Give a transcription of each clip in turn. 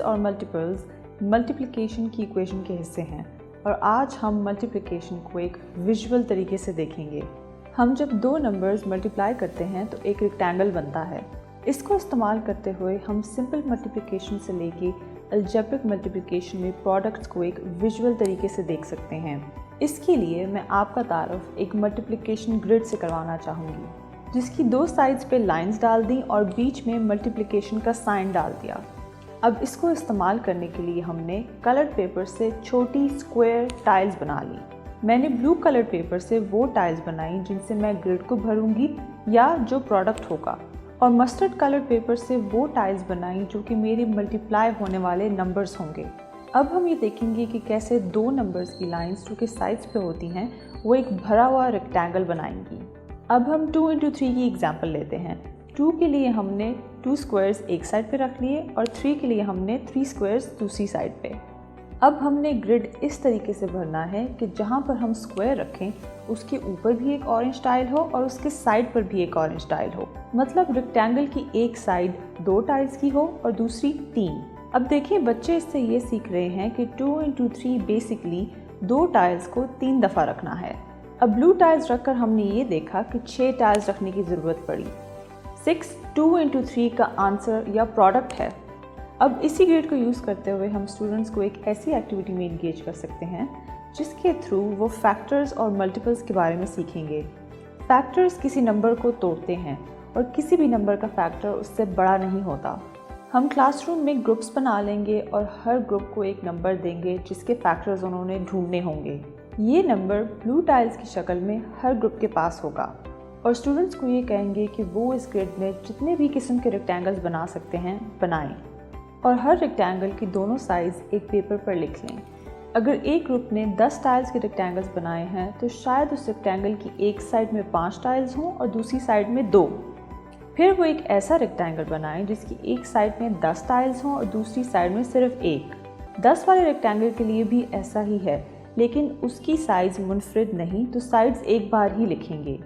और multiples multiplication की equation के हिस्से हैं और आज हम मल्टीप्लिकेशन को एक विजुअल तरीके से देखेंगे। हम जब दो नंबर्स मल्टीप्लाई करते हैं तो एक रेक्टेंगल बनता है। इसको इस्तेमाल करते हुए हम सिंपल मल्टीप्लिकेशन से लेके अलजेब्रिक मल्टीप्लिकेशन में प्रोडक्ट्स को एक विजुअल तरीके से देख सकते हैं। इसके लिए मैं आपका तारुफ एक मल्टीप्लिकेशन ग्रिड से करवाना चाहूँगी, जिसकी दो साइड्स पे लाइंस डाल दी और बीच में मल्टीप्लिकेशन का साइन डाल दिया। अब इसको इस्तेमाल करने के लिए हमने कलर्ड पेपर से छोटी स्क्वायर टाइल्स बना ली। मैंने ब्लू कलर पेपर से वो टाइल्स बनाई जिनसे मैं ग्रिड को भरूंगी या जो प्रोडक्ट होगा, और मस्टर्ड कलर पेपर से वो टाइल्स बनाई जो कि मेरे मल्टीप्लाई होने वाले नंबर्स होंगे। अब हम ये देखेंगे कि कैसे दो नंबर्स की लाइंस जो कि साइड्स पे होती हैं वो एक भरा हुआ रेक्टेंगल बनाएंगी। अब हम 2 into 3 की एग्जांपल लेते हैं। 2 के लिए हमने 2 स्क्वायर्स एक साइड पे रख लिए और 3 के लिए हमने 3 स्क्वायर्स दूसरी साइड पे। अब हमने ग्रिड इस तरीके से भरना है कि जहाँ पर हम स्क्वायर रखें उसके ऊपर भी एक ऑरेंज टाइल हो और उसके साइड पर भी एक ऑरेंज टाइल हो। मतलब रेक्टेंगल की एक साइड 2 टाइल्स की हो और दूसरी 3। अब देखिए बच्चे इससे ये सीख रहे हैं कि 2 into 3 बेसिकली 2 टाइल्स को 3 दफ़ा रखना है। अब ब्लू टाइल्स रखकर हमने ये देखा कि 6 टाइल्स रखने की ज़रूरत पड़ी। 6 2 into 3 का आंसर या प्रोडक्ट है। अब इसी ग्रिड को यूज़ करते हुए हम स्टूडेंट्स को एक ऐसी एक्टिविटी में इंगेज कर सकते हैं जिसके थ्रू वो फैक्टर्स और मल्टीपल्स के बारे में सीखेंगे। फैक्टर्स किसी नंबर को तोड़ते हैं और किसी भी नंबर का फैक्टर उससे बड़ा नहीं होता। हम क्लासरूम में ग्रुप्स बना लेंगे और हर ग्रुप को एक नंबर देंगे जिसके फैक्टर्स उन्होंने ढूंढने होंगे। ये नंबर ब्लू टाइल्स की शक्ल में हर ग्रुप के पास होगा और स्टूडेंट्स को ये कहेंगे कि वो इस ग्रिड में जितने भी किस्म के रेक्टेंगल्स बना सकते हैं बनाएं और हर रेक्टेंगल की दोनों साइड्स एक पेपर पर लिख लें। अगर एक ग्रुप ने 10 टाइल्स के रेक्टेंगल्स बनाए हैं तो शायद उस रेक्टेंगल की एक साइड में 5 टाइल्स हों और दूसरी साइड में 2। फिर वो एक ऐसा रेक्टेंगल बनाएं जिसकी एक साइड में 10 टाइल्स हों और दूसरी साइड में सिर्फ 1। 10 वाले रेक्टेंगल के लिए भी ऐसा ही है, लेकिन उसकी साइड्स मुनफरिद नहीं तो साइड्स एक बार ही लिखेंगे।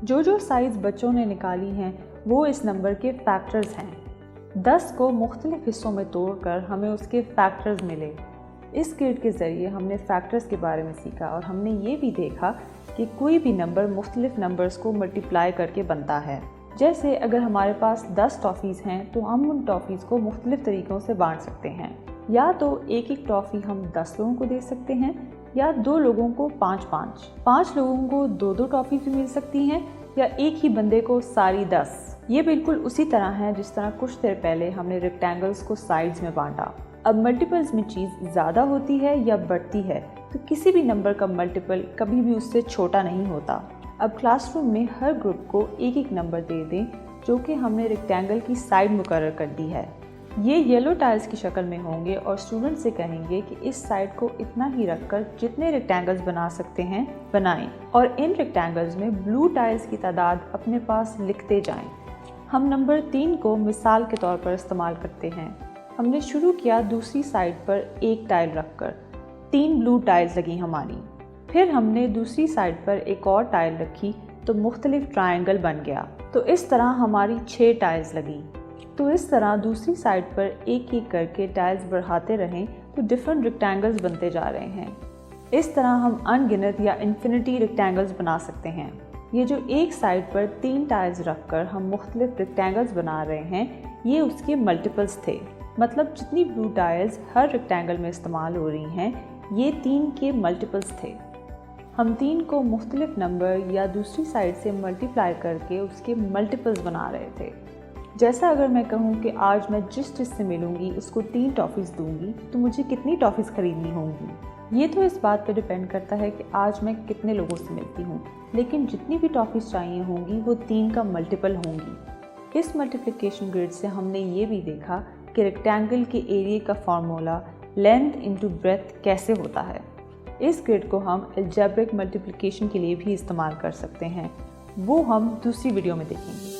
जो साइड्स बच्चों ने निकाली हैं वो इस नंबर के फैक्टर्स हैं। 10 को मुख्तलिफ हिस्सों में तोड़कर हमें उसके फैक्टर्स मिले। इस ग्रिड के ज़रिए हमने फैक्टर्स के बारे में सीखा और हमने ये भी देखा कि कोई भी नंबर मुख्तलिफ नंबर्स को मल्टीप्लाई करके बनता है। जैसे अगर हमारे पास 10 टॉफ़ीज़ हैं तो हम उन टॉफ़ीज़ को मुख्तलिफ तरीक़ों से बांट सकते हैं। या तो एक एक टॉफ़ी हम 10 लोगों को दे सकते हैं या 2 लोगों को 5-5, 5 लोगों को 2-2 टॉफ़ीज़ भी मिल सकती हैं या एक ही बंदे को सारी 10। ये बिल्कुल उसी तरह है जिस तरह कुछ देर पहले हमने रेक्टेंगल्स को साइड्स में बांटा। अब मल्टीपल्स में चीज़ ज़्यादा होती है या बढ़ती है तो किसी भी नंबर का मल्टीपल कभी भी उससे छोटा नहीं होता। अब क्लासरूम में हर ग्रुप को एक एक नंबर दे दें जो कि हमने रेक्टेंगल की साइड मुकर्रर कर दी है। ये येलो टाइल्स की शक्ल में होंगे और स्टूडेंट से कहेंगे कि इस साइड को इतना ही रखकर जितने रेक्टेंगल्स बना सकते हैं बनाएं और इन रेक्टेंगल्स में ब्लू टाइल्स की तादाद अपने पास लिखते जाएं। हम नंबर 3 को मिसाल के तौर पर इस्तेमाल करते हैं। हमने शुरू किया दूसरी साइड पर एक टाइल रखकर, 3 ब्लू टाइल्स लगी हमारी। फिर हमने दूसरी साइड पर एक और टाइल रखी तो मुख्तलिफ ट्रायंगल बन गया। तो इस तरह हमारी 6 टाइल्स लगी। तो इस तरह दूसरी साइड पर एक एक करके टाइल्स बढ़ाते रहें तो डिफरेंट रेक्टेंगल्स बनते जा रहे हैं। इस तरह हम अनगिनत या इन्फिनिटी रेक्टेंगल्स बना सकते हैं। ये जो एक साइड पर 3 टाइल्स रखकर हम मुख्तलिफ रेक्टेंगल्स बना रहे हैं ये उसके मल्टीपल्स थे। मतलब जितनी ब्लू टाइल्स हर रेक्टेंगल में इस्तेमाल हो रही हैं ये 3 के मल्टीपल्स थे। हम 3 को मुख्तलिफ नंबर या दूसरी साइड से मल्टीप्लाई करके उसके मल्टीपल्स बना रहे थे। जैसा अगर मैं कहूँ कि आज मैं जिस से मिलूँगी उसको 3 टॉफ़ीज़ दूँगी तो मुझे कितनी टॉफ़ीज़ ख़रीदनी होंगी। ये तो इस बात पर डिपेंड करता है कि आज मैं कितने लोगों से मिलती हूँ, लेकिन जितनी भी टॉफ़ीज़ चाहिए होंगी वो 3 का मल्टीपल होंगी। इस मल्टीप्लिकेशन ग्रिड से हमने ये भी देखा कि रेक्टेंगल के एरिया का फार्मूला लेंथ इंटू ब्रेथ कैसे होता है। इस ग्रिड को हम अलजेब्रिक मल्टीप्लिकेशन के लिए भी इस्तेमाल कर सकते हैं, वो हम दूसरी वीडियो में देखेंगे।